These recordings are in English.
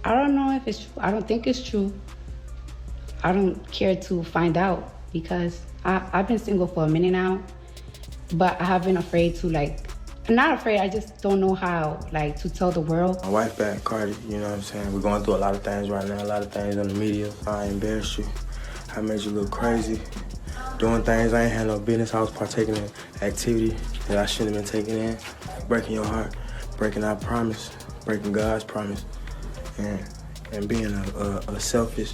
I don't know if it's true. I don't think it's true. I don't care to find out because I've been single for a minute now, but I have been afraid to I'm not afraid, I just don't know how to tell the world. My wife back, Cardi, you know what I'm saying? We're going through a lot of things right now, a lot of things on the media. I embarrassed you. I made you look crazy. Doing things I ain't had no business. I was partaking in activity that I shouldn't have been taking in. Breaking your heart, breaking our promise, breaking God's promise, and being a selfish,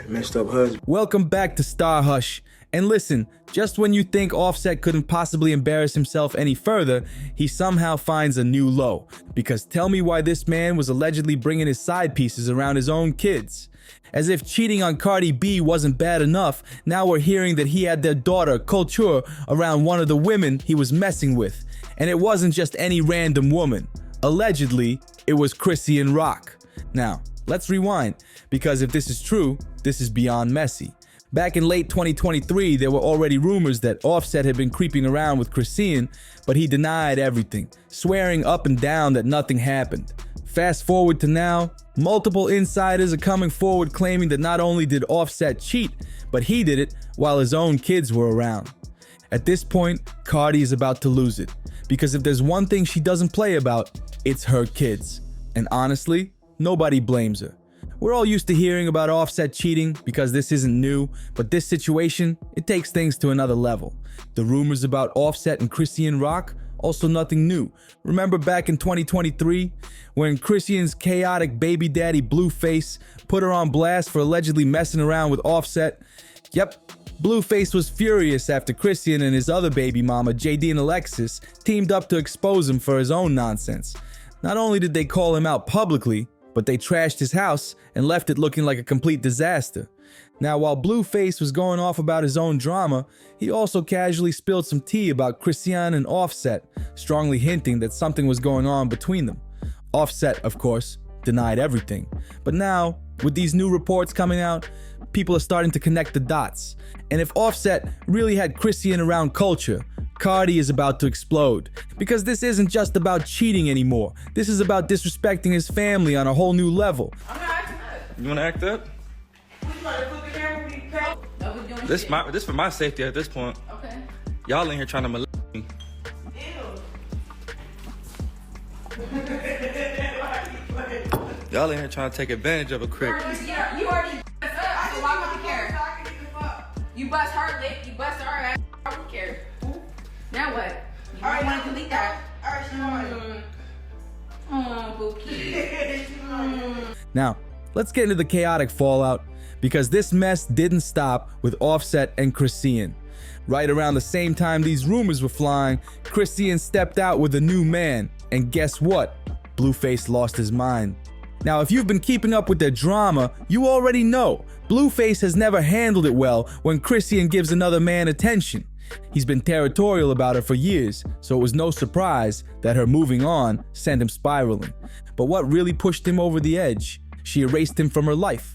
messed up husband. Welcome back to StarHush. And listen, just when you think Offset couldn't possibly embarrass himself any further, he somehow finds a new low. Because tell me why this man was allegedly bringing his side pieces around his own kids. As if cheating on Cardi B wasn't bad enough, now we're hearing that he had their daughter, Culture, around one of the women he was messing with. And it wasn't just any random woman. Allegedly, it was Chrisean Rock. Now, let's rewind, because if this is true, this is beyond messy. Back in late 2023, there were already rumors that Offset had been creeping around with Chrisean, but he denied everything, swearing up and down that nothing happened. Fast forward to now, multiple insiders are coming forward claiming that not only did Offset cheat, but he did it while his own kids were around. At this point, Cardi is about to lose it, because if there's one thing she doesn't play about, it's her kids. And honestly, nobody blames her. We're all used to hearing about Offset cheating because this isn't new, but this situation, it takes things to another level. The rumors about Offset and Chrisean Rock, also nothing new. Remember back in 2023, when Chrisean's chaotic baby daddy Blueface put her on blast for allegedly messing around with Offset? Yep, Blueface was furious after Chrisean and his other baby mama, JD and Alexis, teamed up to expose him for his own nonsense. Not only did they call him out publicly, but they trashed his house and left it looking like a complete disaster. Now, while Blueface was going off about his own drama, he also casually spilled some tea about Chrisean and Offset, strongly hinting that something was going on between them. Offset, of course, denied everything. But now, with these new reports coming out, people are starting to connect the dots. And if Offset really had Chrisean around Culture, Cardi is about to explode. Because this isn't just about cheating anymore. This is about disrespecting his family on a whole new level. I'm not acting up. You wanna act up? This for my safety at this point. Okay. Y'all in here trying to molest me. Y'all in here trying to take advantage of a crick. You already so why would you care? You bust her lip, you bust her ass, I don't care. Now what? You already want to delete that? Bookie. Now, let's get into the chaotic fallout, because this mess didn't stop with Offset and Chrisean. Right around the same time these rumors were flying, Chrisean stepped out with a new man, and guess what? Blueface lost his mind. Now, if you've been keeping up with their drama, you already know Blueface has never handled it well when Chrisean gives another man attention. He's been territorial about her for years, so it was no surprise that her moving on sent him spiraling. But what really pushed him over the edge? She erased him from her life.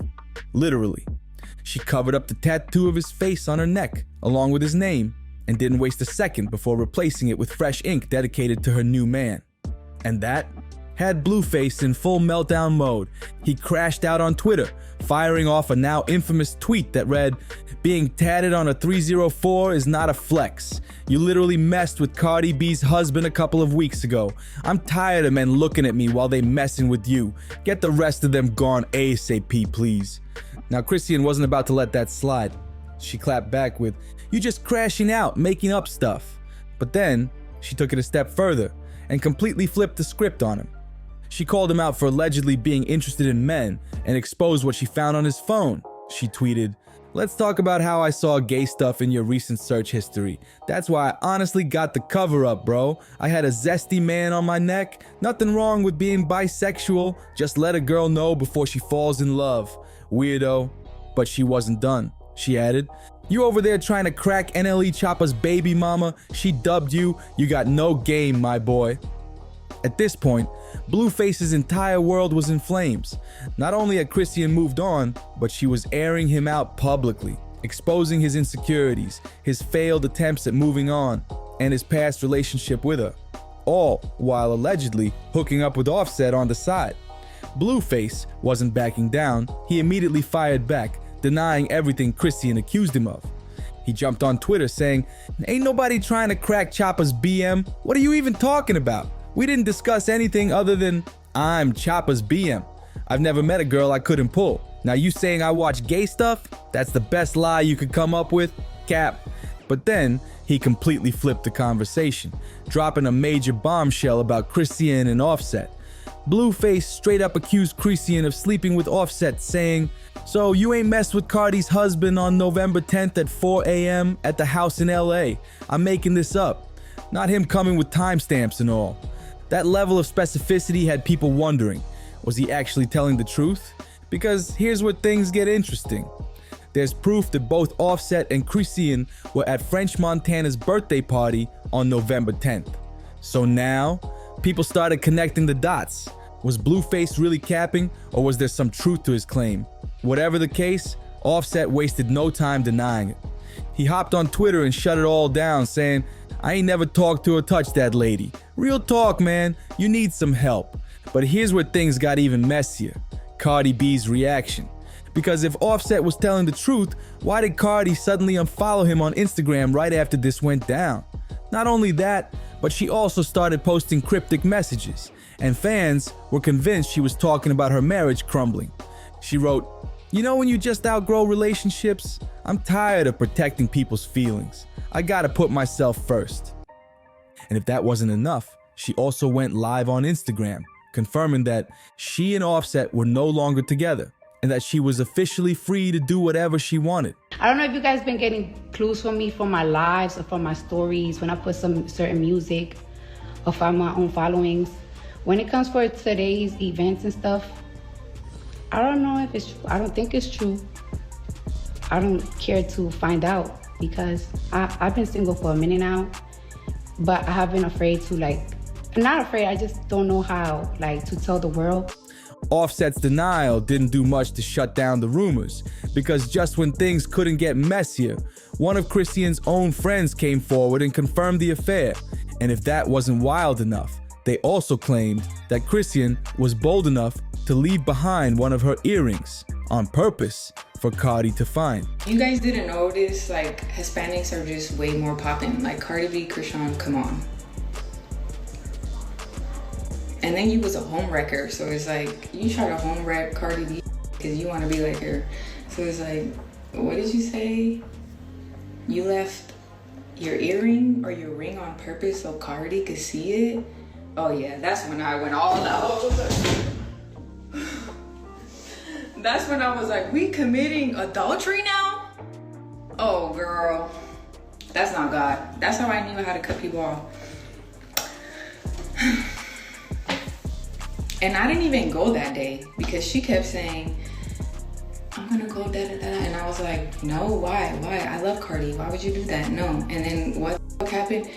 Literally. She covered up the tattoo of his face on her neck, along with his name, and didn't waste a second before replacing it with fresh ink dedicated to her new man. And that had Blueface in full meltdown mode. He crashed out on Twitter, firing off a now infamous tweet that read, "Being tatted on a 304 is not a flex. You literally messed with Cardi B's husband a couple of weeks ago. I'm tired of men looking at me while they messing with you. Get the rest of them gone ASAP, please." Now, Chrisean wasn't about to let that slide. She clapped back with, "You just crashing out, making up stuff." But then, she took it a step further and completely flipped the script on him. She called him out for allegedly being interested in men and exposed what she found on his phone. She tweeted, "Let's talk about how I saw gay stuff in your recent search history. That's why I honestly got the cover up, bro. I had a zesty man on my neck. Nothing wrong with being bisexual. Just let a girl know before she falls in love. Weirdo." But she wasn't done. She added, "You over there trying to crack NLE Choppa's baby mama? She dubbed you. You got no game, my boy." At this point, Blueface's entire world was in flames. Not only had Chrisean moved on, but she was airing him out publicly, exposing his insecurities, his failed attempts at moving on, and his past relationship with her. All while allegedly hooking up with Offset on the side. Blueface wasn't backing down. He immediately fired back, denying everything Chrisean accused him of. He jumped on Twitter saying, "Ain't nobody trying to crack Choppa's BM. What are you even talking about? We didn't discuss anything other than I'm Choppa's BM. I've never met a girl I couldn't pull. Now you saying I watch gay stuff? That's the best lie you could come up with? Cap." But then he completely flipped the conversation, dropping a major bombshell about Chrisean and Offset. Blueface straight up accused Chrisean of sleeping with Offset, saying, "So you ain't messed with Cardi's husband on November 10th at 4 a.m. at the house in LA. I'm making this up." Not him coming with timestamps and all. That level of specificity had people wondering, was he actually telling the truth? Because here's where things get interesting. There's proof that both Offset and Chrisean were at French Montana's birthday party on November 10th. So now, people started connecting the dots. Was Blueface really capping, or was there some truth to his claim? Whatever the case, Offset wasted no time denying it. He hopped on Twitter and shut it all down, saying, "I ain't never talked to or touched that lady. Real talk, man, you need some help." But here's where things got even messier. Cardi B's reaction. Because if Offset was telling the truth, why did Cardi suddenly unfollow him on Instagram right after this went down? Not only that, but she also started posting cryptic messages, and fans were convinced she was talking about her marriage crumbling. She wrote, "You know when you just outgrow relationships? I'm tired of protecting people's feelings. I gotta put myself first." And if that wasn't enough, she also went live on Instagram, confirming that she and Offset were no longer together, and that she was officially free to do whatever she wanted. I don't know if you guys been getting clues from me from my lives or from my stories when I put some certain music or from my own followings. When it comes for today's events and stuff, I don't know if it's true. I don't think it's true. I don't care to find out because I've been single for a minute now, but I have been afraid to not afraid, I just don't know how to tell the world. Offset's denial didn't do much to shut down the rumors, because just when things couldn't get messier, one of Chrisean's own friends came forward and confirmed the affair. And if that wasn't wild enough, they also claimed that Chrisean was bold enough to leave behind one of her earrings on purpose for Cardi to find. You guys didn't notice Hispanics are just way more popping. Cardi B, Chrisean, come on. And then you was a home wrecker, so it's you try to home wreck Cardi B because you want to be like her. So it's what did you say? You left your earring or your ring on purpose so Cardi could see it? Oh yeah, that's when I went all out. That's when I was we committing adultery now? Oh girl, that's not God. That's how I knew how to cut people off. And I didn't even go that day because she kept saying, "I'm gonna go da-da-da," and I was like, "No, why? I love Cardi, why would you do that? No." And then what the fuck happened?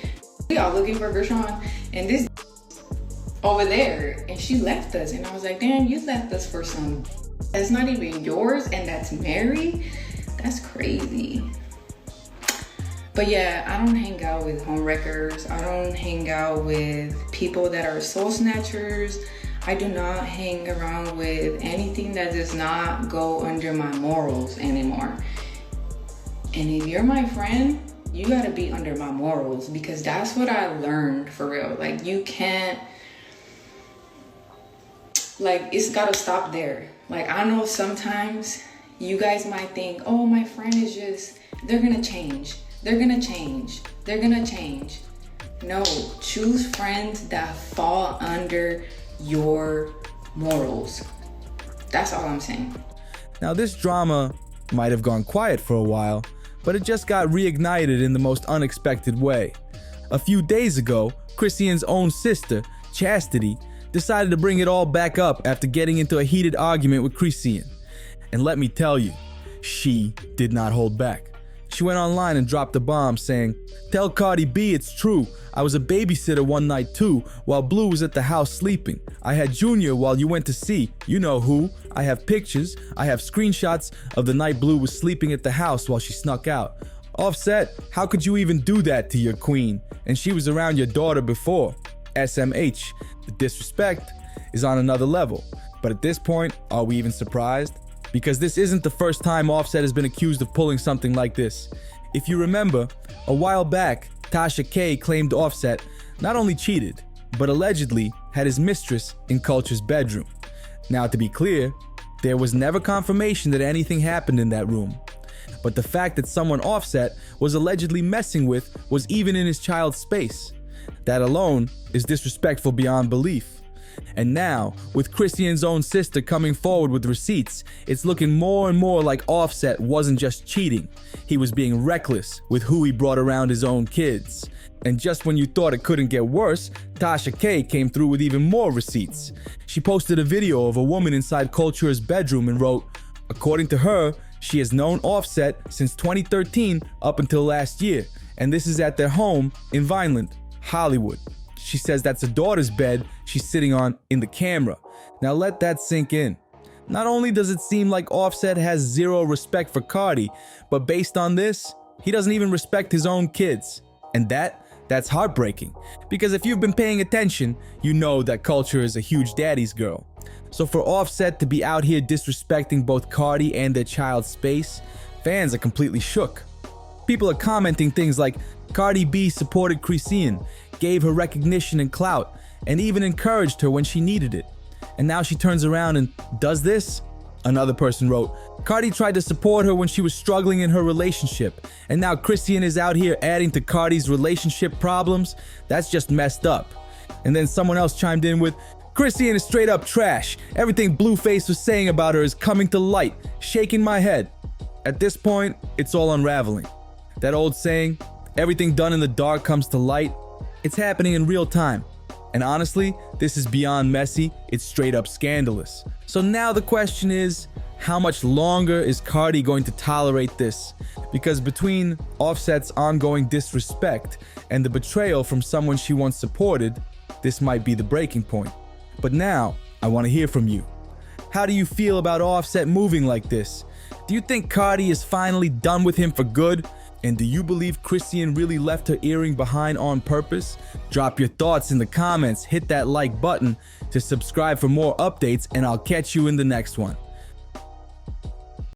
We all looking for Chrisean and this over there, and she left us, and I was like, "Damn, you left us for some that's not even yours and that's married? That's crazy." But yeah, I don't hang out with home wreckers. I don't hang out with people that are soul snatchers. I do not hang around with anything that does not go under my morals anymore. And if you're my friend, you gotta be under my morals because that's what I learned for real. You can't, it's gotta stop there. I know sometimes you guys might think, "Oh, my friend is they're gonna change. They're gonna change. They're gonna change." No, choose friends that fall under your morals. That's all I'm saying. Now this drama might have gone quiet for a while, but it just got reignited in the most unexpected way. A few days ago, Chrisean's own sister, Chastity, decided to bring it all back up after getting into a heated argument with Chrisean. And let me tell you, she did not hold back. She went online and dropped a bomb saying, "Tell Cardi B it's true. I was a babysitter one night too, while Blue was at the house sleeping. I had Junior while you went to see, you know who. I have pictures. I have screenshots of the night Blue was sleeping at the house while she snuck out. Offset, how could you even do that to your queen? And she was around your daughter before. SMH, the disrespect is on another level. But at this point, are we even surprised? Because this isn't the first time Offset has been accused of pulling something like this. If you remember, a while back, Tasha K claimed Offset not only cheated, but allegedly had his mistress in Culture's bedroom. Now, to be clear, there was never confirmation that anything happened in that room. But the fact that someone Offset was allegedly messing with was even in his child's space. That alone is disrespectful beyond belief. And now, with Chrisean's own sister coming forward with receipts, it's looking more and more like Offset wasn't just cheating. He was being reckless with who he brought around his own kids. And just when you thought it couldn't get worse, Tasha K came through with even more receipts. She posted a video of a woman inside Culture's bedroom and wrote, according to her, she has known Offset since 2013 up until last year, and this is at their home in Vineland, Hollywood. She says that's a daughter's bed she's sitting on in the camera. Now let that sink in. Not only does it seem like Offset has zero respect for Cardi, but based on this, he doesn't even respect his own kids. And that's heartbreaking. Because if you've been paying attention, you know that Culture is a huge daddy's girl. So for Offset to be out here disrespecting both Cardi and their child's space, fans are completely shook. People are commenting things like, Cardi B supported Chrisean, gave her recognition and clout, and even encouraged her when she needed it. And now she turns around and does this? Another person wrote, Cardi tried to support her when she was struggling in her relationship, and now Chrisean is out here adding to Cardi's relationship problems? That's just messed up. And then someone else chimed in with, Chrisean is straight up trash. Everything Blueface was saying about her is coming to light, shaking my head. At this point, it's all unraveling. That old saying, everything done in the dark comes to light, it's happening in real time. And honestly, this is beyond messy, it's straight up scandalous. So now the question is, how much longer is Cardi going to tolerate this? Because between Offset's ongoing disrespect and the betrayal from someone she once supported, this might be the breaking point. But now, I want to hear from you. How do you feel about Offset moving like this? Do you think Cardi is finally done with him for good? And do you believe Chrisean really left her earring behind on purpose? Drop your thoughts in the comments, hit that like button to subscribe for more updates, and I'll catch you in the next one.